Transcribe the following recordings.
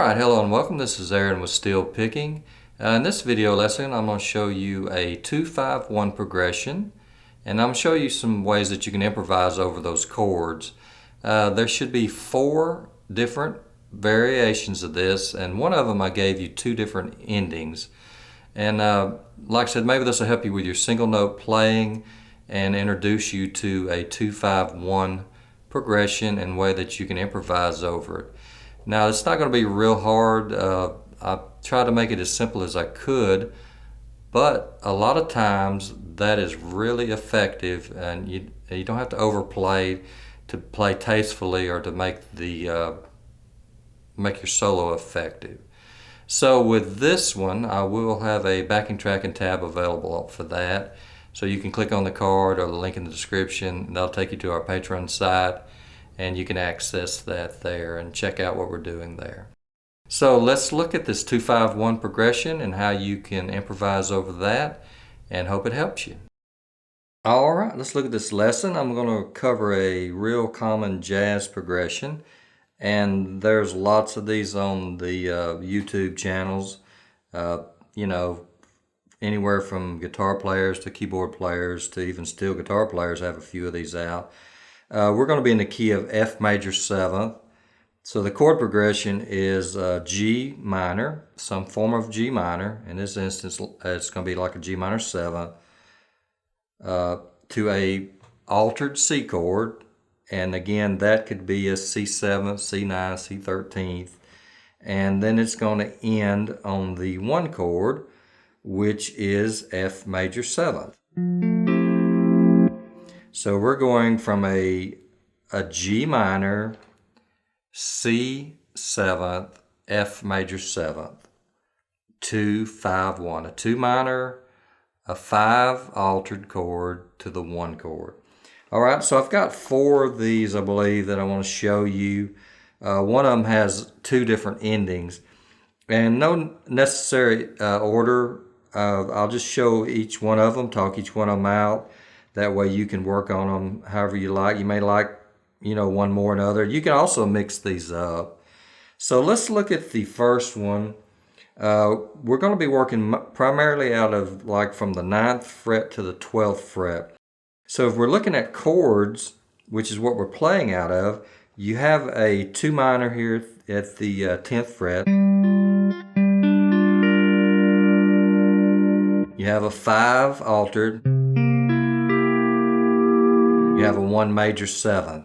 Alright, hello and welcome. This is Aaron with Steel Picking. In this video lesson, I'm going to show you a 2-5-1 progression, and I'm going to show you some ways that you can improvise over those chords. There should be 4 different variations of this, and one of them I gave you 2 different endings. And like I said, maybe this will help you with your single note playing and introduce you to a 2-5-1 progression and way that you can improvise over it. Now, it's not going to be real hard. I tried to make it as simple as I could, but a lot of times that is really effective, and you don't have to overplay to play tastefully or to make the make your solo effective. So with this one, I will have a backing track and tab available for that. So you can click on the card or the link in the description, and that'll take you to our Patreon site, and you can access that there and check out what we're doing there. So let's look at this 2-5-1 progression and how you can improvise over that, and hope it helps you. All right, let's look at this lesson. I'm going to cover a real common jazz progression, and there's lots of these on the YouTube channels. You know, anywhere from guitar players to keyboard players to even steel guitar players have a few of these out. We're going to be in the key of F major 7th. So the chord progression is G minor, some form of G minor. In this instance, it's going to be like a G minor 7th to a altered C chord. And again, that could be a C7, C9, C13th. And then it's going to end on the 1 chord, which is F major 7th. So we're going from a G minor, C 7th, F major 7th, 2-5-1, a 2 minor, a 5 altered chord to the 1 chord. All right, so I've got 4 of these, I believe, that I want to show you. One of them has 2 different endings, and no necessary order. I'll just show each one of them, talk each one of them out. That way you can work on them however you like. You may like, one more than other. You can also mix these up. So let's look at the first one. We're going to be working primarily out of from the 9th fret to the 12th fret. So if we're looking at chords, which is what we're playing out of, you have a 2 minor here at the 10th fret. You have a 5 altered. You have a 1 major 7th.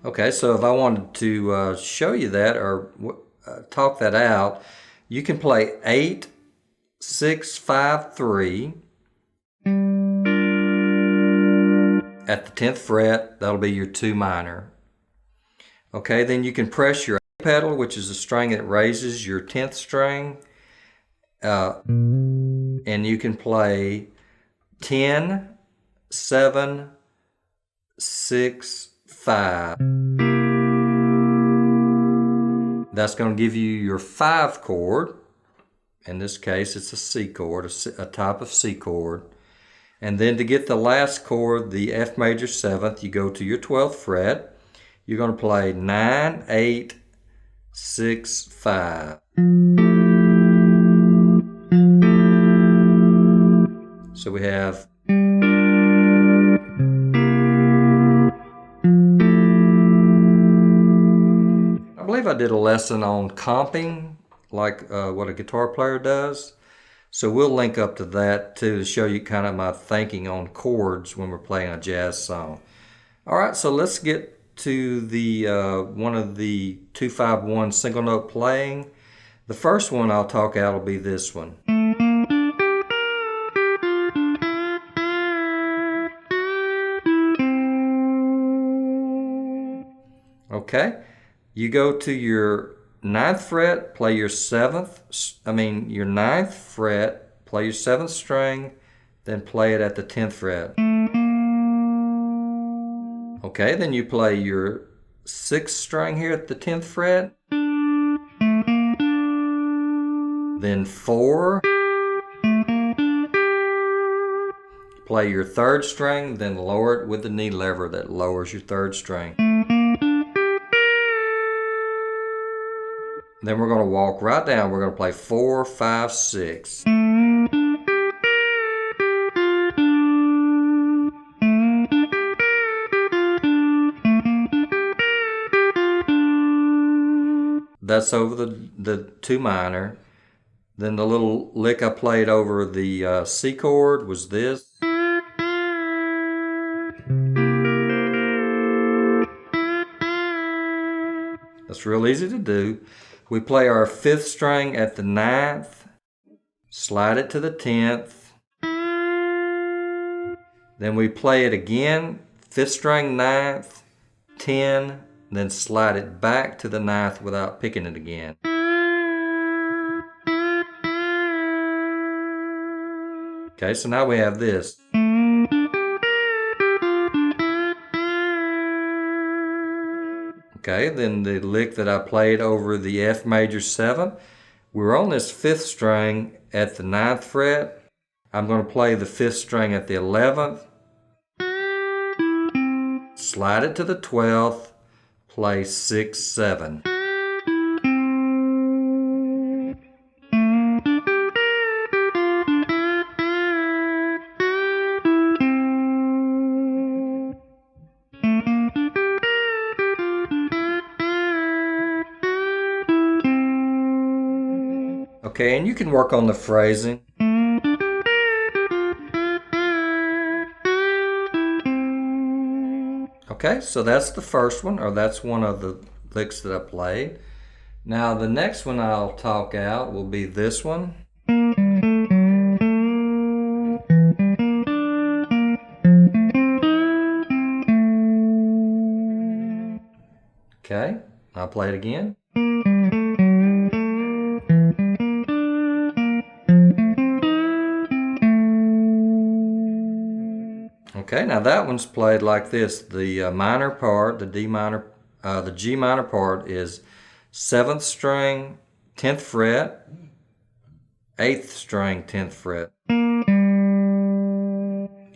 Okay, so if I wanted to show you that or talk that out, you can play 8, 6, 5, 3 at the 10th fret. That'll be your 2 minor. Okay, then you can press your A pedal, which is the string that raises your 10th string, and you can play 10, 7, 6, 5. That's going to give you your 5 chord. In this case, it's a C chord, a type of C chord. And then to get the last chord, the F major 7th, you go to your 12th fret. You're going to play 9, 8, 6, 5. So we have I believe I did a lesson on comping, like what a guitar player does. So we'll link up to that too to show you kind of my thinking on chords when we're playing a jazz song. All right, so let's get to the one of the 2-5-1 single note playing. The first one I'll talk out will be this one. Okay, you go to your 9th fret, play your 9th fret, play your 7th string, then play it at the 10th fret. Okay, then you play your 6th string here at the 10th fret, then 4, play your 3rd string, then lower it with the knee lever that lowers your 3rd string. Then we're going to walk right down. We're going to play 4, 5, 6. That's over the 2 minor. Then the little lick I played over the C chord was this. That's real easy to do. We play our 5th string at the 9th, slide it to the 10th. Then we play it again, 5th string, 9th, 10, then slide it back to the 9th without picking it again. Okay, so now we have this. Okay, then the lick that I played over the F major 7, we're on this 5th string at the 9th fret. I'm going to play the 5th string at the 11th, slide it to the 12th, play 6, 7. Okay, and you can work on the phrasing. Okay, so that's the first one, or that's one of the licks that I played. Now the next one I'll talk out will be this one. Okay, I'll play it again. Okay, now that one's played like this. The minor part, the G minor part is 7th string, 10th fret, 8th string, 10th fret.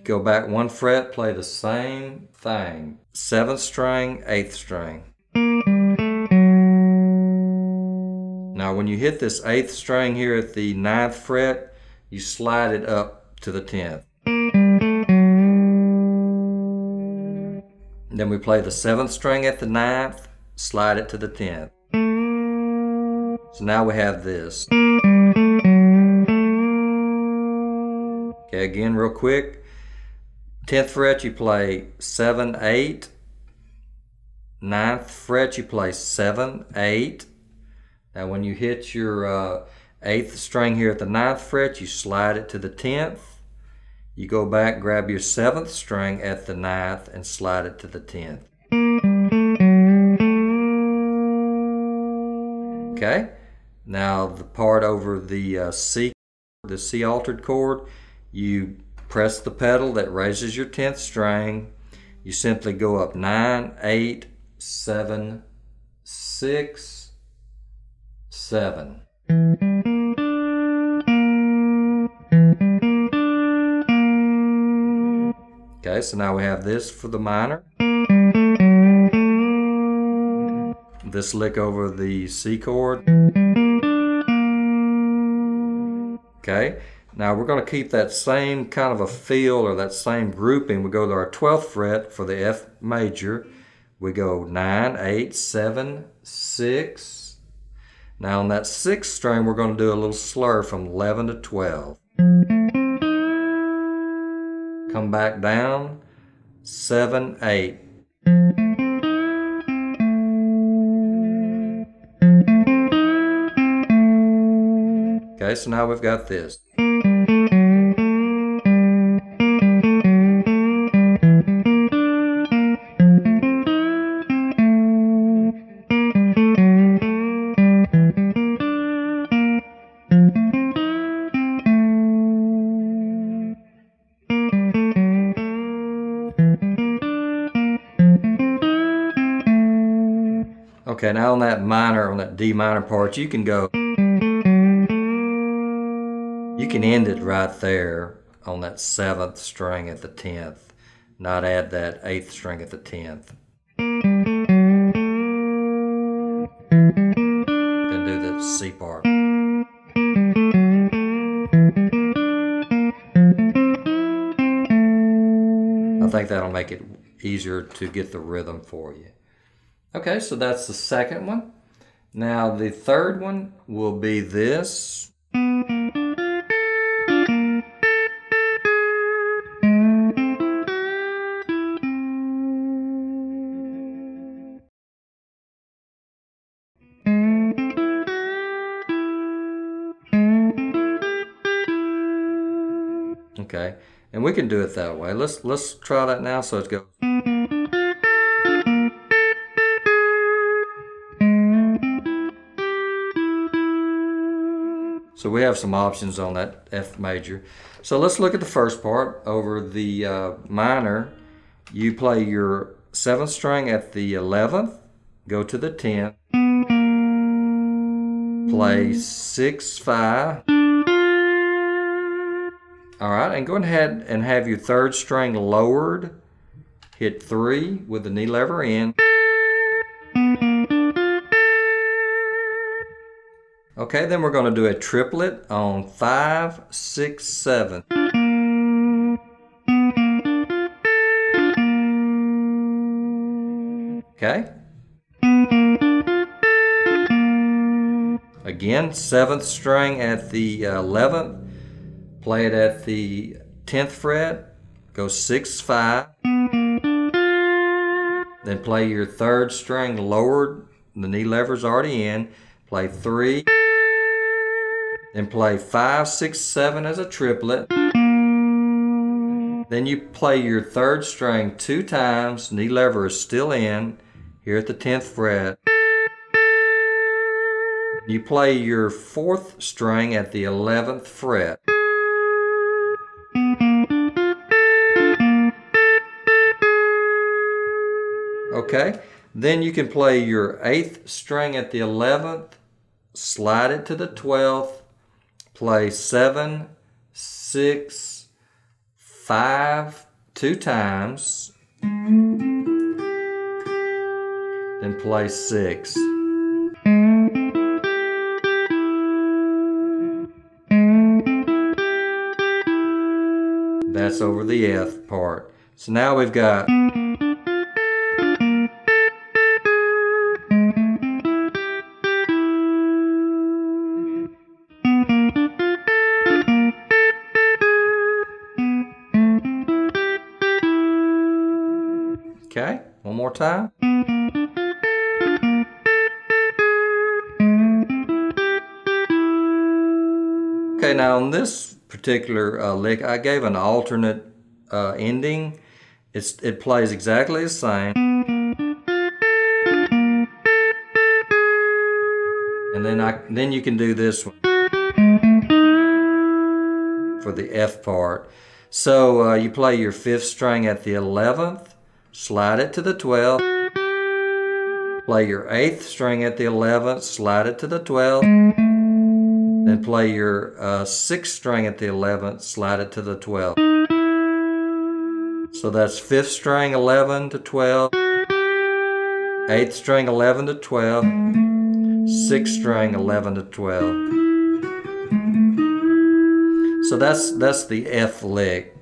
Go back 1 fret, play the same thing. 7th string, 8th string. Now when you hit this 8th string here at the 9th fret, you slide it up to the 10th. Then we play the 7th string at the 9th, slide it to the 10th. So now we have this. Okay, again real quick. 10th fret you play 7, 8. 9th fret you play 7, 8. Now when you hit your 8th string here at the 9th fret, you slide it to the 10th. You go back, grab your 7th string at the 9th and slide it to the 10th. Okay, now the part over the C altered chord, you press the pedal that raises your 10th string. You simply go up 9, 8, 7, 6, 7. Okay, so now we have this for the minor. This lick over the C chord. Okay, now we're going to keep that same kind of a feel or that same grouping. We go to our 12th fret for the F major. We go 9, 8, 7, 6. Now on that 6th string, we're going to do a little slur from 11 to 12. Come back down, 7, 8. Okay, so now we've got this. Okay, now on that minor, on that D minor part, you can go, you can end it right there on that 7th string at the 10th, not add that 8th string at the 10th. And do C part. I think that'll make it easier to get the rhythm for you. Okay, so that's the second one. Now the third one will be this. Okay, and we can do it that way. Let's try that now. So it goes. So we have some options on that F major. So let's look at the first part. Over the minor, you play your 7th string at the 11th, go to the 10th, play 6, 5. All right, and go ahead and have your 3rd string lowered. Hit 3 with the knee lever in. Okay, then we're going to do a triplet on 5, 6, 7. Okay. Again, 7th string at the 11th. Play it at the 10th fret. Go 6, 5. Then play your 3rd string lowered. The knee lever's already in. Play 3. Then play 5, 6, 7 as a triplet. Then you play your 3rd string 2 times. Knee lever is still in here at the 10th fret. You play your 4th string at the 11th fret. Okay, then you can play your 8th string at the 11th, slide it to the 12th, play 7, 6, 5, 2 times, then play 6. That's over the F part. So now we've got okay, one more time. Okay, now on this particular lick, I gave an alternate ending. It plays exactly the same. And then you can do this one for the F part. So you play your 5th string at the 11th, slide it to the 12th. Play your 8th string at the 11th, slide it to the 12th. Then play your 6th string at the 11th, slide it to the 12th. So that's 5th string 11 to 12, 8th string 11 to 12, 6th string 11 to 12. So that's the F lick.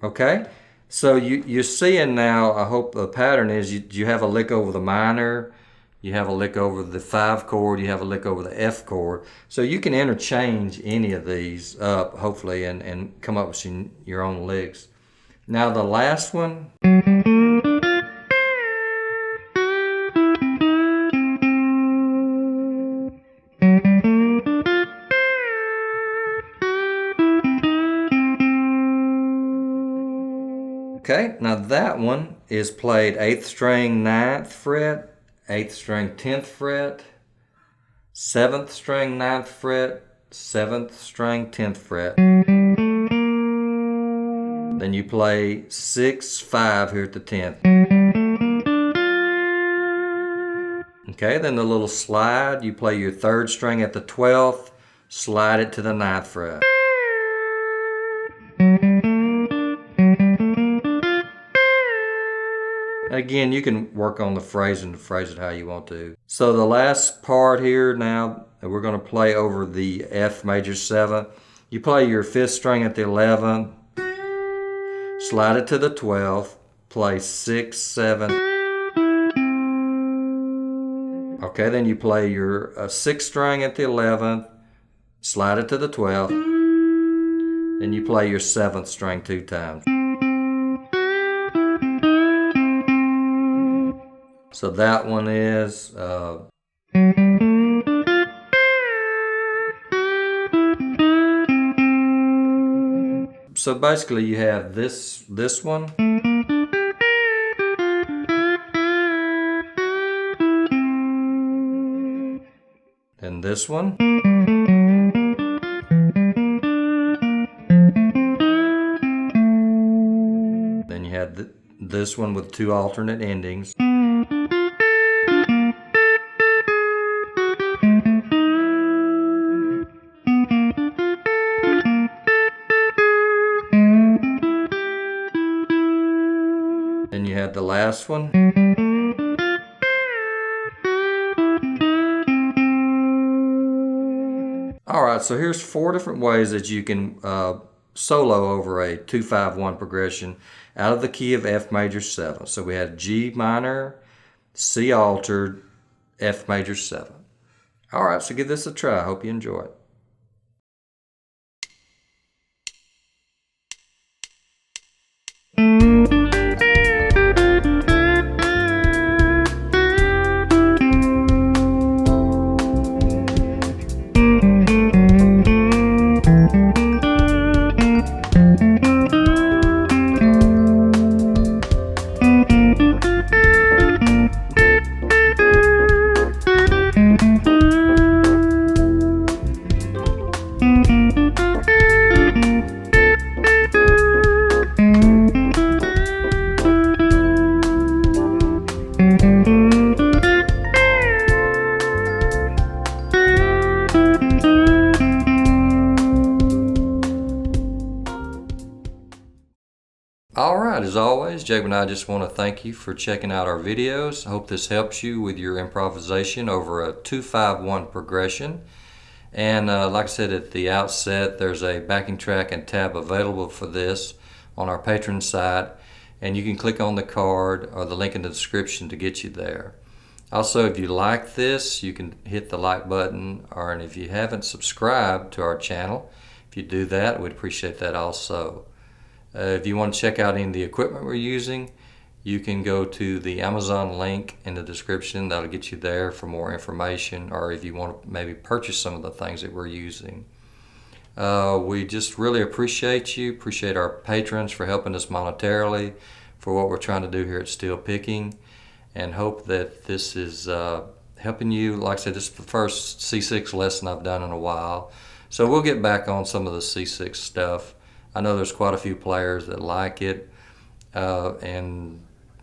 Okay, so you're seeing now, I hope the pattern is you have a lick over the minor, you have a lick over the 5 chord, you have a lick over the F chord. So you can interchange any of these up, hopefully, and come up with your own licks. Now the last one. Okay, now that one is played 8th string 9th fret, 8th string 10th fret, 7th string 9th fret, 7th string 10th fret. Then you play 6, 5 here at the 10th. Okay, then the little slide, you play your 3rd string at the 12th, slide it to the 9th fret. again, you can work on the phrasing to phrase it how you want to. So the last part here now, we're going to play over the F major 7. You play your 5th string at the 11th, slide it to the 12th, play 6, 7. Okay, then you play your 6th string at the 11th, slide it to the 12th, then you play your 7th string 2 times. So that one is so basically you have this one, and this one, then you have this one with 2 alternate endings. Then you have the last one. Alright, so here's 4 different ways that you can solo over a 2-5-1 progression out of the key of F major 7. So we had G minor, C altered, F major 7. Alright, so give this a try. I hope you enjoy it. Alright, as always, Jacob and I just want to thank you for checking out our videos. I hope this helps you with your improvisation over a 2-5-1 progression. And like I said at the outset, there's a backing track and tab available for this on our Patreon site. And you can click on the card or the link in the description to get you there. Also, if you like this, you can hit the like button, and if you haven't subscribed to our channel, if you do that, we'd appreciate that also. If you want to check out any of the equipment we're using, you can go to the Amazon link in the description. That'll get you there for more information, or if you want to maybe purchase some of the things that we're using. We just really appreciate our patrons for helping us monetarily for what we're trying to do here at Still Picking, and hope that this is helping you. Like I said, this is the first C6 lesson I've done in a while, so we'll get back on some of the C6 stuff. I know there's quite a few players that like it, and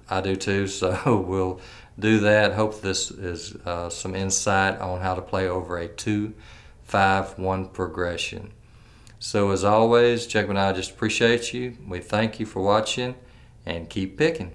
I do too, so we'll do that. Hope this is some insight on how to play over a 2-5-1 progression. So as always, Jacob and I just appreciate you. We thank you for watching, and keep picking.